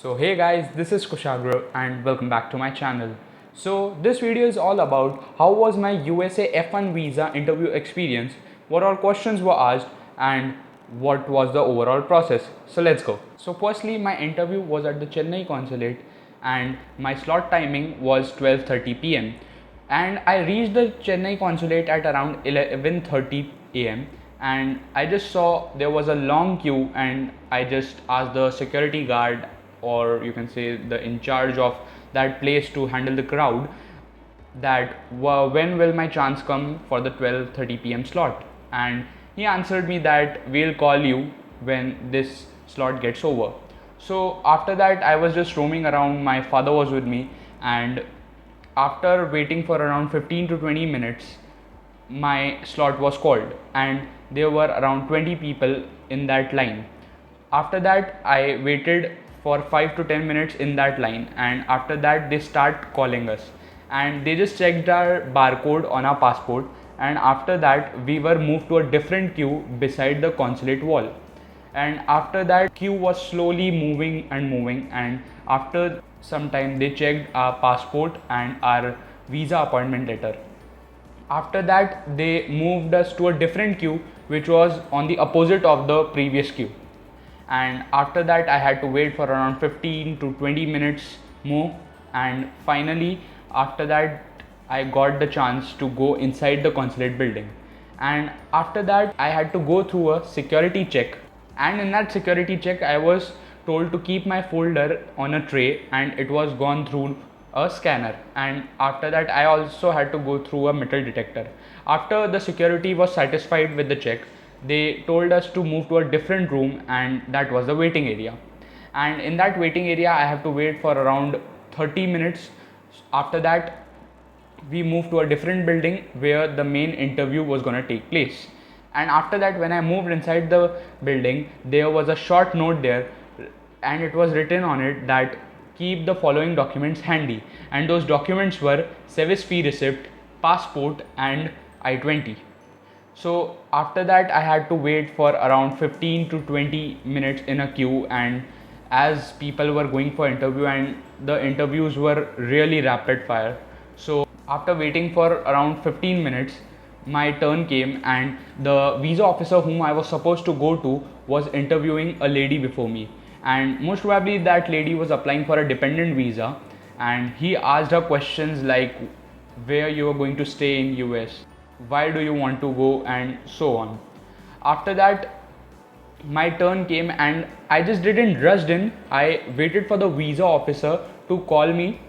So hey guys, this is Kushagra and welcome back to my channel. So this video is all about how was my USA F1 visa interview experience, what all questions were asked and what was the overall process. So let's go. So firstly, my interview was at the Chennai consulate and my slot timing was 12:30 p.m. and I reached the Chennai consulate at around 11:30 a.m. and I just saw there was a long queue and I just asked the security guard, or you can say the in charge of that place to handle the crowd, that when will my chance come for the 12:30 p.m. slot, and he answered me that we'll call you when this slot gets over. So after that I was just roaming around, my father was with me, and after waiting for around 15 to 20 minutes my slot was called and there were around 20 people in that line. After that I waited for 5 to 10 minutes in that line, and after that they start calling us and they just checked our barcode on our passport, and after that we were moved to a different queue beside the consulate wall, and after that queue was slowly moving, and after some time they checked our passport and our visa appointment letter. After that they moved us to a different queue which was on the opposite of the previous queue, and after that I had to wait for around 15 to 20 minutes more, and finally after that I got the chance to go inside the consulate building, and after that I had to go through a security check, and in that security check I was told to keep my folder on a tray and it was gone through a scanner, and after that I also had to go through a metal detector. After the security was satisfied with the check, they told us to move to a different room, and that was the waiting area, and in that waiting area I have to wait for around 30 minutes. After that we moved to a different building where the main interview was going to take place, and after that when I moved inside the building there was a short note there, and it was written on it that keep the following documents handy, and those documents were service fee receipt, passport and I-20. So after that I had to wait for around 15 to 20 minutes in a queue, and as people were going for interview and the interviews were really rapid fire, so after waiting for around 15 minutes my turn came, and the visa officer whom I was supposed to go to was interviewing a lady before me, and most probably that lady was applying for a dependent visa, and he asked her questions like where you are going to stay in US, why do you want to go, and so on. After that my turn came and I just didn't rush in, I waited for the visa officer to call me,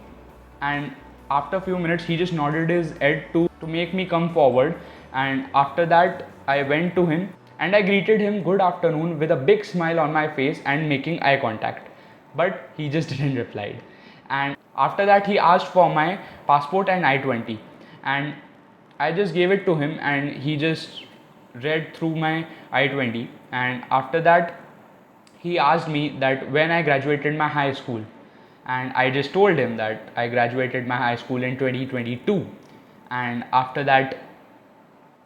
and after a few minutes he just nodded his head to make me come forward, and after that I went to him and I greeted him good afternoon with a big smile on my face and making eye contact, but he just didn't reply. And after that he asked for my passport and I-20, and I just gave it to him and he just read through my I-20, and after that he asked me that when I graduated my high school, and I just told him that I graduated my high school in 2022, and after that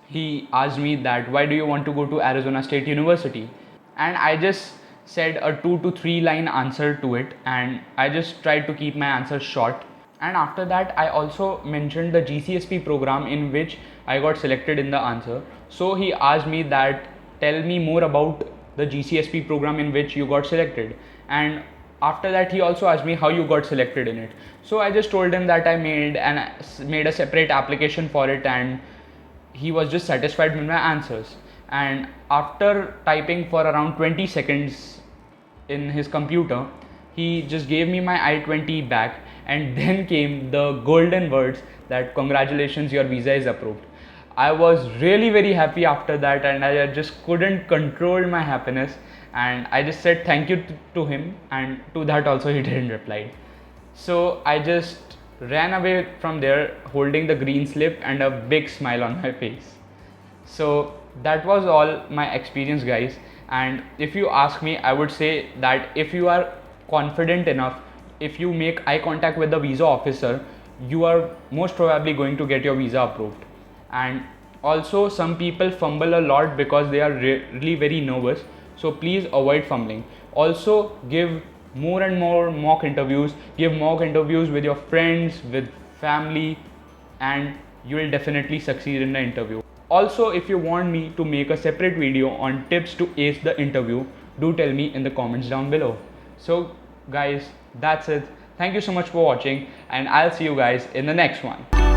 he asked me that why do you want to go to Arizona State University, and I just said a 2 to 3 line answer to it, and I just tried to keep my answer short. And after that I also mentioned the GCSP program in which I got selected in the answer. So he asked me that tell me more about the GCSP program in which you got selected, and after that he also asked me how you got selected in it. So I just told him that I made a separate application for it, and he was just satisfied with my answers. And after typing for around 20 seconds in his computer, he just gave me my I-20 back, and then came the golden words that congratulations, your visa is approved. I was really very happy after that, and I just couldn't control my happiness, and I just said thank you to him, and to that also he didn't reply. So I just ran away from there holding the green slip and a big smile on my face. So that was all my experience guys, and if you ask me I would say that if you are confident enough, if you make eye contact with the visa officer, you are most probably going to get your visa approved. And also some people fumble a lot because they are really very nervous, so please avoid fumbling. Also give more and more mock interviews. Give mock interviews with your friends, with family, and you will definitely succeed in the interview. Also, if you want me to make a separate video on tips to ace the interview, do tell me in the comments down below. So guys, that's it. Thank you so much for watching, and I'll see you guys in the next one.